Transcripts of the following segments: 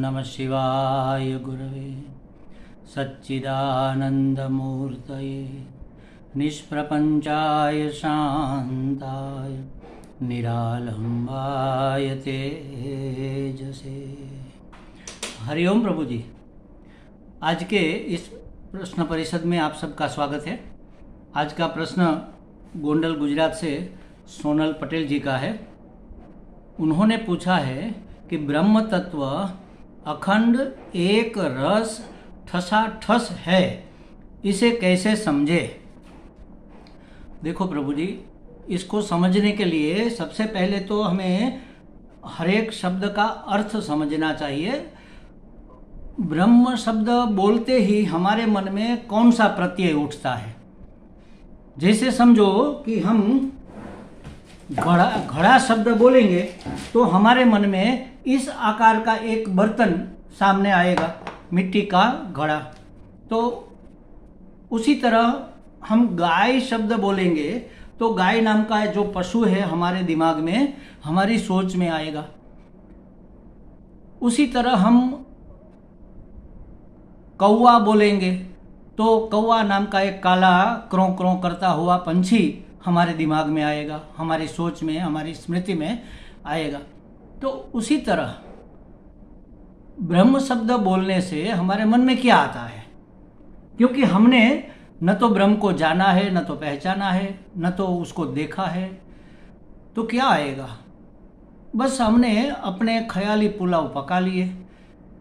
नमः शिवाय गुरवे सच्चिदानन्दमूर्तये निष्प्रपञ्चाय शान्ताय निरालम्बाय तेजसे। हरिओम प्रभु जी। आज के इस प्रश्न परिषद में आप सबका स्वागत है। आज का प्रश्न गोंडल गुजरात से सोनल पटेल जी का है। उन्होंने पूछा है कि ब्रह्म तत्व अखंड एक रस ठसाठस है, इसे कैसे समझे। देखो प्रभु जी, इसको समझने के लिए सबसे पहले तो हमें हर एक शब्द का अर्थ समझना चाहिए। ब्रह्म शब्द बोलते ही हमारे मन में कौन सा प्रत्यय उठता है। जैसे समझो कि हम घड़ा शब्द बोलेंगे तो हमारे मन में इस आकार का एक बर्तन सामने आएगा, मिट्टी का घड़ा। तो उसी तरह हम गाय शब्द बोलेंगे तो गाय नाम का जो पशु है हमारे दिमाग में, हमारी सोच में आएगा। उसी तरह हम कौवा बोलेंगे तो कौवा नाम का एक काला क्रों क्रों करता हुआ पंछी हमारे दिमाग में आएगा, हमारी सोच में, हमारी स्मृति में आएगा। तो उसी तरह ब्रह्म शब्द बोलने से हमारे मन में क्या आता है, क्योंकि हमने न तो ब्रह्म को जाना है, न तो पहचाना है, न तो उसको देखा है, तो क्या आएगा। बस हमने अपने ख्याली पुलाव पका लिए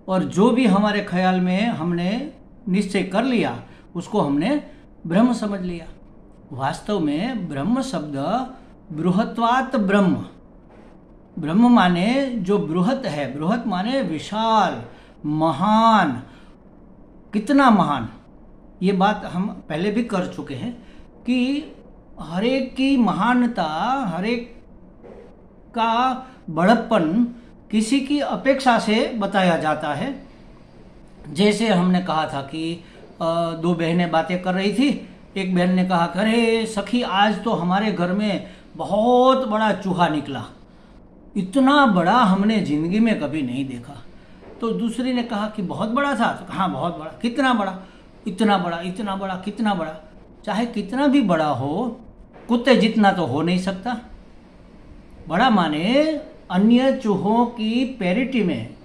और जो भी हमारे ख्याल में हमने निश्चय कर लिया उसको हमने ब्रह्म समझ लिया। वास्तव में ब्रह्म शब्द बृहत्वात् ब्रह्म, ब्रह्म माने जो बृहत है, बृहत माने विशाल, महान। कितना महान, ये बात हम पहले भी कर चुके हैं कि हर एक की महानता, हर एक का बड़प्पन किसी की अपेक्षा से बताया जाता है। जैसे हमने कहा था कि दो बहनें बातें कर रही थी। एक बहन ने कहा, अरे सखी, आज तो हमारे घर में बहुत बड़ा चूहा निकला, इतना बड़ा हमने जिंदगी में कभी नहीं देखा। तो दूसरी ने कहा कि बहुत बड़ा था। तो हाँ, बहुत बड़ा। कितना बड़ा? इतना बड़ा, इतना बड़ा, कितना बड़ा। चाहे कितना भी बड़ा हो, कुत्ते जितना तो हो नहीं सकता। बड़ा माने अन्य चूहों की पैरिटी में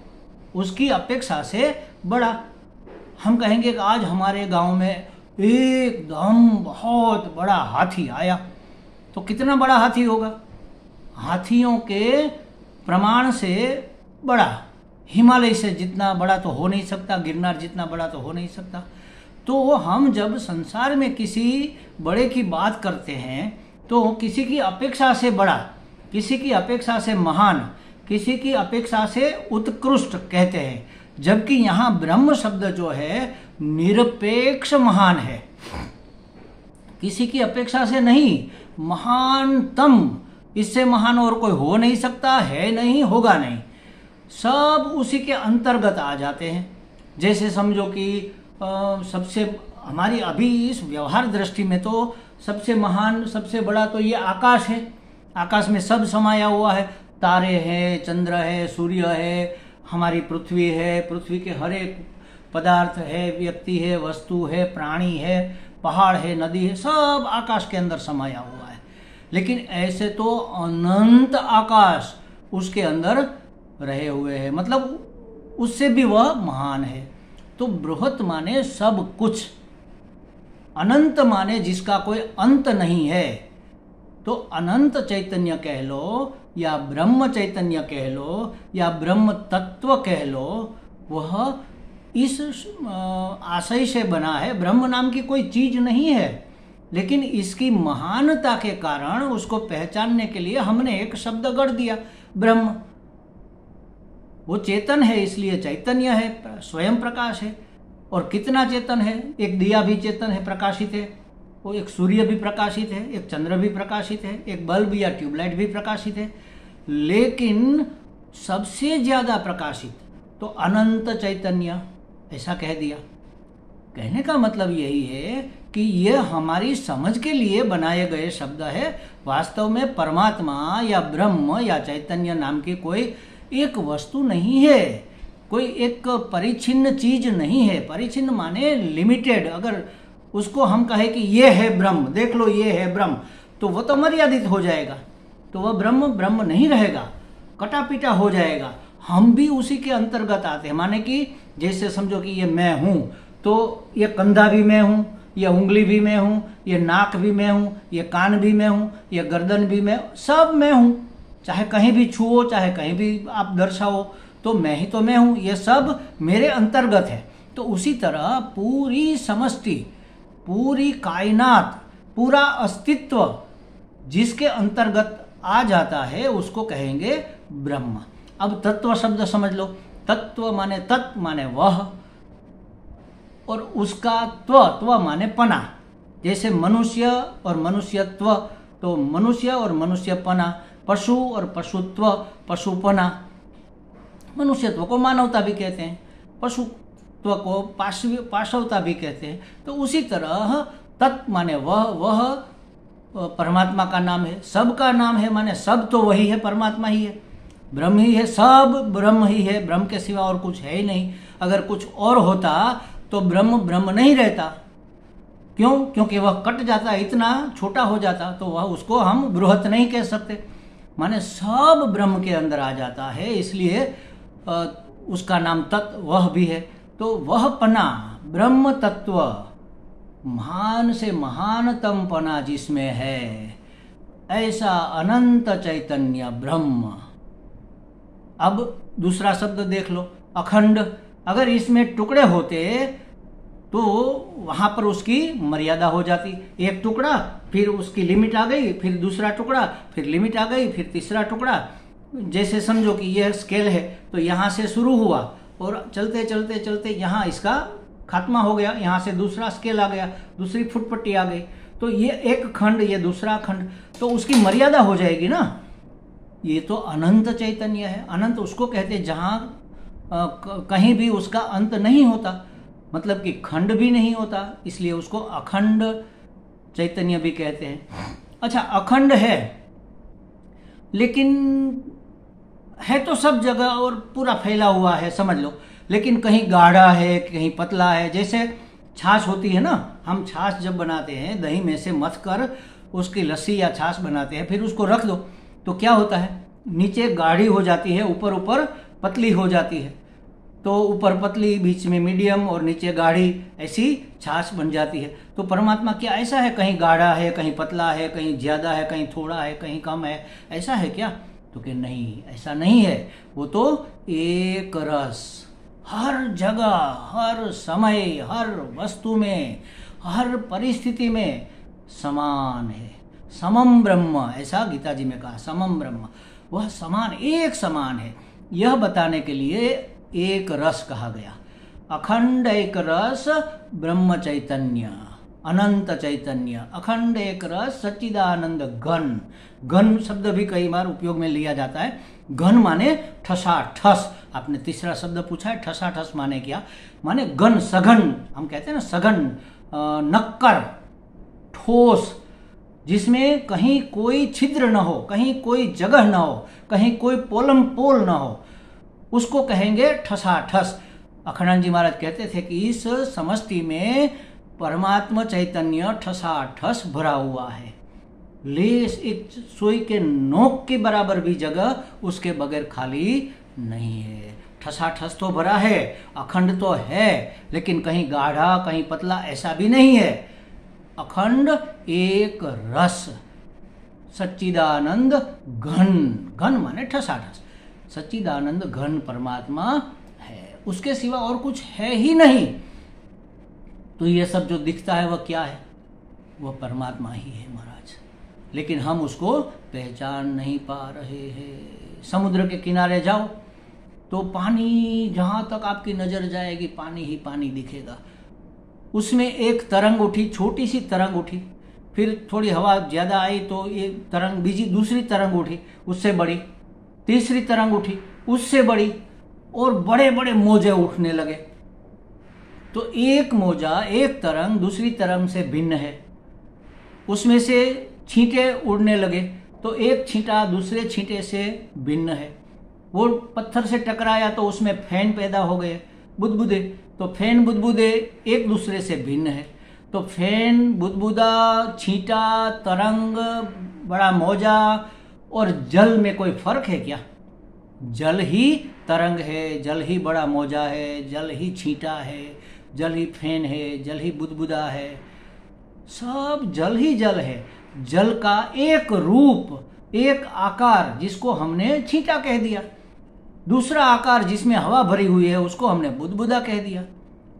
उसकी अपेक्षा से बड़ा। हम कहेंगे कि आज हमारे गांव में एकदम बहुत बड़ा हाथी आया, तो कितना बड़ा हाथी होगा? हाथियों के प्रमाण से बड़ा, हिमालय से जितना बड़ा तो हो नहीं सकता, गिरनार जितना बड़ा तो हो नहीं सकता। तो हम जब संसार में किसी बड़े की बात करते हैं तो किसी की अपेक्षा से बड़ा, किसी की अपेक्षा से महान, किसी की अपेक्षा से उत्कृष्ट कहते हैं। जबकि यहाँ ब्रह्म शब्द जो है निरपेक्ष महान है, किसी की अपेक्षा से नहीं, महानतम। इससे महान और कोई हो नहीं सकता, है नहीं, होगा नहीं। सब उसी के अंतर्गत आ जाते हैं। जैसे समझो कि सबसे हमारी अभी इस व्यवहार दृष्टि में तो सबसे महान, सबसे बड़ा तो ये आकाश है। आकाश में सब समाया हुआ है, तारे हैं, चंद्र है, सूर्य है, हमारी पृथ्वी है, पृथ्वी के हर एक पदार्थ है, व्यक्ति है, वस्तु है, प्राणी है, पहाड़ है, नदी है, सब आकाश के अंदर समाया हुआ है। लेकिन ऐसे तो अनंत आकाश उसके अंदर रहे हुए हैं, मतलब उससे भी वह महान है। तो बृहत माने सब कुछ, अनंत माने जिसका कोई अंत नहीं है। तो अनंत चैतन्य कह लो या ब्रह्म चैतन्य कह लो या ब्रह्म तत्व कह लो, वह इस आशय से बना है। ब्रह्म नाम की कोई चीज नहीं है, लेकिन इसकी महानता के कारण उसको पहचानने के लिए हमने एक शब्द गढ़ दिया, ब्रह्म। वो चेतन है, इसलिए चैतन्य है, स्वयं प्रकाश है। और कितना चेतन है, एक दिया भी चेतन है, प्रकाशित है, वो एक सूर्य भी प्रकाशित है, एक चंद्र भी प्रकाशित है, एक बल्ब या ट्यूबलाइट भी प्रकाशित है। लेकिन सबसे ज्यादा प्रकाशित तो अनंत चैतन्य, ऐसा कह दिया। कहने का मतलब यही है कि यह हमारी समझ के लिए बनाए गए शब्द है। वास्तव में परमात्मा या ब्रह्म या चैतन्य नाम की कोई एक वस्तु नहीं है। कोई एक परिच्छिन्न चीज नहीं है। परिच्छिन्न माने लिमिटेड। अगर उसको हम कहे कि ये है ब्रह्म, देख लो ये है ब्रह्म, तो वो तो मर्यादित हो जाएगा, तो वह ब्रह्म ब्रह्म नहीं रहेगा, कटापिटा हो जाएगा। हम भी उसी के अंतर्गत आते हैं। माने कि जैसे समझो कि ये मैं हूं, तो ये कंधा भी मैं हूं, ये उंगली भी मैं हूं, ये नाक भी मैं हूं, ये कान भी मैं हूं, ये गर्दन भी मैं, सब मैं हूं। चाहे कहीं भी छुओ, चाहे कहीं भी आप दर्शाओ, तो मैं ही तो मैं हूं। ये सब मेरे अंतर्गत है। तो उसी तरह पूरी समष्टि, पूरी कायनात, पूरा अस्तित्व जिसके अंतर्गत आ जाता है उसको कहेंगे ब्रह्म। अब तत्व शब्द समझ लो। तत्व माने तत् माने वह, और उसका त्व माने पना। जैसे मनुष्य और मनुष्यत्व, तो मनुष्य और मनुष्यपना, पशु और पशुत्व, पशुपना। मनुष्यत्व को मानवता भी कहते हैं, पशुत्व को पाशवता भी कहते हैं। तो उसी तरह तत् माने वह परमात्मा का नाम है, सब का नाम है, माने सब तो वही है, परमात्मा ही है, ब्रह्म ही है, सब ब्रह्म ही है, ब्रह्म के सिवा और कुछ है ही नहीं। अगर कुछ और होता तो ब्रह्म ब्रह्म नहीं रहता। क्यों? क्योंकि वह कट जाता, इतना छोटा हो जाता, तो वह उसको हम बृहत नहीं कह सकते। माने सब ब्रह्म के अंदर आ जाता है, इसलिए उसका नाम तत्व वह भी है। तो वह पना, ब्रह्म तत्व, महान से महानतम पना जिसमें है, ऐसा अनंत चैतन्य ब्रह्म। अब दूसरा शब्द देख लो, अखंड। अगर इसमें टुकड़े होते तो वहां पर उसकी मर्यादा हो जाती। एक टुकड़ा, फिर उसकी लिमिट आ गई, फिर दूसरा टुकड़ा, फिर लिमिट आ गई, फिर तीसरा टुकड़ा। जैसे समझो कि यह स्केल है, तो यहाँ से शुरू हुआ और चलते चलते चलते यहाँ इसका खात्मा हो गया, यहाँ से दूसरा स्केल आ गया, दूसरी फुटपट्टी आ गई, तो ये एक खंड, ये दूसरा खंड, तो उसकी मर्यादा हो जाएगी ना। ये तो अनंत चैतन्य है। अनंत उसको कहते हैं जहाँ कहीं भी उसका अंत नहीं होता, मतलब कि खंड भी नहीं होता, इसलिए उसको अखंड चैतन्य भी कहते हैं। अच्छा, अखंड है, लेकिन है तो सब जगह और पूरा फैला हुआ है, समझ लो, लेकिन कहीं गाढ़ा है, कहीं पतला है। जैसे छाछ होती है ना, हम छाछ जब बनाते हैं, दही में से मथ कर उसकी लस्सी या छाछ बनाते हैं, फिर उसको रख दो तो क्या होता है, नीचे गाढ़ी हो जाती है, ऊपर ऊपर पतली हो जाती है। तो ऊपर पतली, बीच में मीडियम और नीचे गाढ़ी, ऐसी छाछ बन जाती है। तो परमात्मा क्या ऐसा है, कहीं गाढ़ा है, कहीं पतला है, कहीं ज्यादा है, कहीं थोड़ा है, कहीं कम है, ऐसा है क्या? तो कि नहीं, ऐसा नहीं है। वो तो एक रस, हर जगह, हर समय, हर वस्तु में, हर परिस्थिति में समान है। समम ब्रह्म, ऐसा गीता जी में कहा, समम ब्रह्म, वह समान, एक समान है। यह बताने के लिए एक रस कहा गया। अखंड एक रस ब्रह्म चैतन्य, अनंत चैतन्य, अखंड एक रस सच्चिदानंद घन। घन शब्द भी कई बार उपयोग में लिया जाता है। घन माने ठसा ठस। आपने तीसरा शब्द पूछा है, ठसा ठस माने क्या? माने घन, सघन, हम कहते हैं ना सघन, नक्कर, ठोस, जिसमें कहीं कोई छिद्र न हो, कहीं कोई जगह न हो, कहीं कोई पोलम पोल न हो, उसको कहेंगे ठसा ठस। अखंडानंद जी महाराज कहते थे कि इस समष्टि में परमात्मा चैतन्य ठसा ठस भरा हुआ है। लेस, एक सुई के नोक के बराबर भी जगह उसके बगैर खाली नहीं है। ठसा ठस तो भरा है, अखंड तो है, लेकिन कहीं गाढ़ा, कहीं पतला, ऐसा भी नहीं है। अखंड एक रस, सच्चिदानंद घन। घन माने ठसा ठस, सच्चिदानंद घन परमात्मा है, उसके सिवा और कुछ है ही नहीं। तो ये सब जो दिखता है वह क्या है? वह परमात्मा ही है महाराज, लेकिन हम उसको पहचान नहीं पा रहे हैं। समुद्र के किनारे जाओ तो पानी, जहां तक आपकी नजर जाएगी पानी ही पानी दिखेगा। उसमें एक तरंग उठी, छोटी सी तरंग उठी, फिर थोड़ी हवा ज्यादा आई तो ये तरंग, बीजी दूसरी तरंग उठी, उससे बड़ी, तीसरी तरंग उठी, उससे बड़ी, और बड़े बड़े मोजे उठने लगे। तो एक मोजा, एक तरंग दूसरी तरंग से भिन्न है, उसमें से छींटे उड़ने लगे, तो एक छींटा दूसरे छींटे से भिन्न है। वो पत्थर से टकराया तो उसमें फैन पैदा हो गए, बुदबुदे। तो फैन बुदबुदे एक दूसरे से भिन्न है। तो फैन, बुदबुदा, छींटा, तरंग, बड़ा मौजा और जल में कोई फर्क है क्या? जल ही तरंग है, जल ही बड़ा मौजा है, जल ही छींटा है, जल ही फैन है, जल ही बुदबुदा है, सब जल ही जल है। जल का एक रूप, एक आकार जिसको हमने छींटा कह दिया, दूसरा आकार जिसमें हवा भरी हुई है उसको हमने बुदबुदा कह दिया,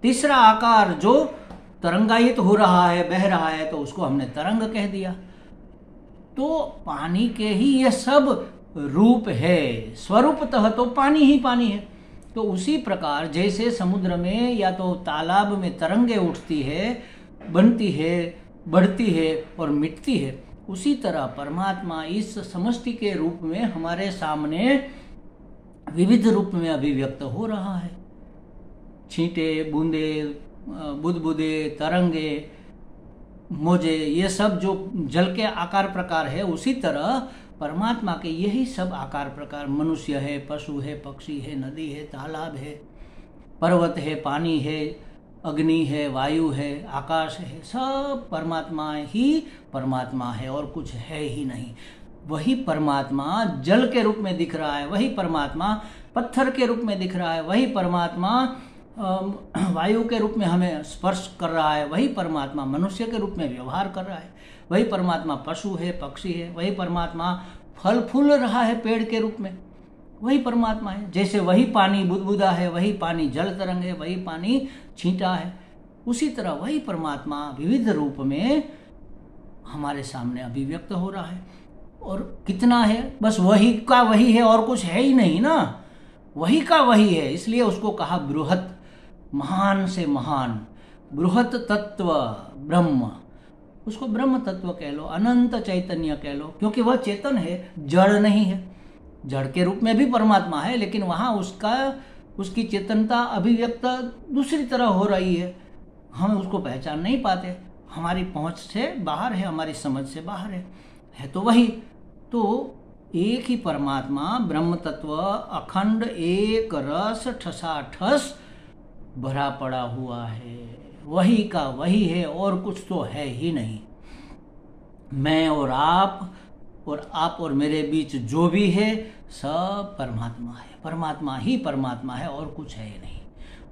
तीसरा आकार जो तरंगायित हो रहा है, बह रहा है, तो उसको हमने तरंग कह दिया। तो पानी के ही ये सब रूप है, स्वरूपतः तो पानी ही पानी है। तो उसी प्रकार जैसे समुद्र में या तो तालाब में तरंगे उठती है, बनती है, बढ़ती है और मिटती है, उसी तरह परमात्मा इस समष्टि के रूप में हमारे सामने विविध रूप में अभिव्यक्त हो रहा है। छींटे, बूंदे, बुदबुदे, तरंगे, मोजे, ये सब जो जल के आकार प्रकार है, उसी तरह परमात्मा के यही सब आकार प्रकार, मनुष्य है, पशु है, पक्षी है, नदी है, तालाब है, पर्वत है, पानी है, अग्नि है, वायु है, आकाश है, सब परमात्मा ही परमात्मा है और कुछ है ही नहीं। वही परमात्मा जल के रूप में दिख रहा है, वही परमात्मा पत्थर के रूप में दिख रहा है, वही परमात्मा वायु के रूप में हमें स्पर्श कर रहा है, वही परमात्मा मनुष्य के रूप में व्यवहार कर रहा है, वही परमात्मा पशु है, पक्षी है, वही परमात्मा फल फूल रहा है पेड़ के रूप में, वही परमात्मा है। जैसे वही पानी बुदबुदा है, वही पानी जल तरंग है, वही पानी छींटा है, उसी तरह वही परमात्मा विविध रूप में हमारे सामने अभिव्यक्त हो रहा है। और कितना है? बस वही का वही है और कुछ है ही नहीं ना, वही का वही है। इसलिए उसको कहा बृहत, महान से महान, बृहत तत्व ब्रह्म। उसको ब्रह्म तत्व कह लो, अनंत चैतन्य कह लो, क्योंकि वह चेतन है, जड़ नहीं है। जड़ के रूप में भी परमात्मा है, लेकिन वहाँ उसकी चेतनता अभिव्यक्त दूसरी तरह हो रही है, हम उसको पहचान नहीं पाते, हमारी पहुँच से बाहर है, हमारी समझ से बाहर है तो वही। तो एक ही परमात्मा ब्रह्म तत्व अखंड एक रस ठसाठस भरा पड़ा हुआ है, वही का वही है और कुछ तो है ही नहीं। मैं और आप और मेरे बीच जो भी है सब परमात्मा है, परमात्मा ही परमात्मा है और कुछ है नहीं।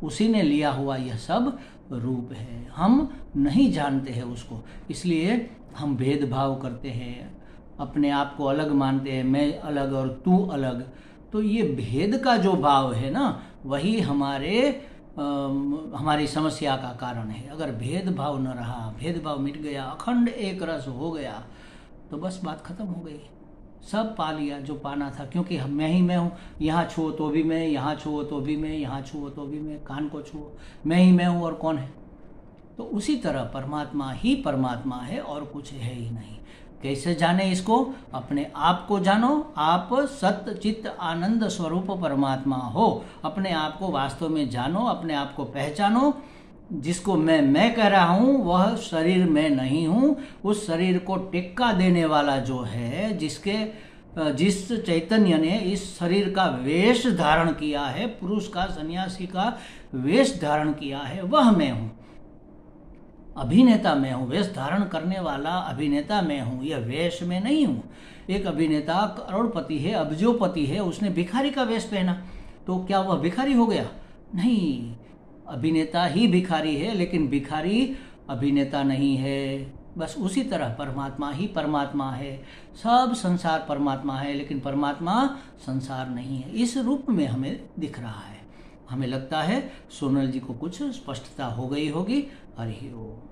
उसी ने लिया हुआ यह सब रूप है, हम नहीं जानते हैं उसको, इसलिए हम भेदभाव करते हैं, अपने आप को अलग मानते हैं, मैं अलग और तू अलग। तो ये भेद का जो भाव है ना, वही हमारी समस्या का कारण है। अगर भेदभाव न रहा, भेदभाव मिट गया, अखंड एक रस हो गया, तो बस बात खत्म हो गई, सब पा लिया जो पाना था। क्योंकि मैं ही मैं हूँ, यहाँ छुओ तो भी मैं, यहाँ छुओ तो भी मैं, यहाँ छुओ तो भी मैं, कान को छुओ, मैं ही मैं हूँ और कौन है। तो उसी तरह परमात्मा ही परमात्मा है और कुछ है ही नहीं। कैसे जाने इसको? अपने आप को जानो, आप सत्य चित्त आनंद स्वरूप परमात्मा हो, अपने आप को वास्तव में जानो, अपने आप को पहचानो। जिसको मैं कह रहा हूँ वह शरीर में नहीं हूँ, उस शरीर को टेक्का देने वाला जो है, जिस चैतन्य ने इस शरीर का वेश धारण किया है, पुरुष का, सन्यासी का वेश धारण किया है, वह मैं हूँ। अभिनेता मैं हूँ, वेश धारण करने वाला अभिनेता मैं हूँ, यह वेश में नहीं हूँ। एक अभिनेता करोड़पति है, अब्जोपति है, उसने भिखारी का वेश पहना, तो क्या वह भिखारी हो गया? नहीं, अभिनेता ही भिखारी है, लेकिन भिखारी अभिनेता नहीं है। बस उसी तरह परमात्मा ही परमात्मा है, सब संसार परमात्मा है, लेकिन परमात्मा संसार नहीं है। इस रूप में हमें दिख रहा है। हमें लगता है सोनल जी को कुछ स्पष्टता हो गई होगी। हरि ओम।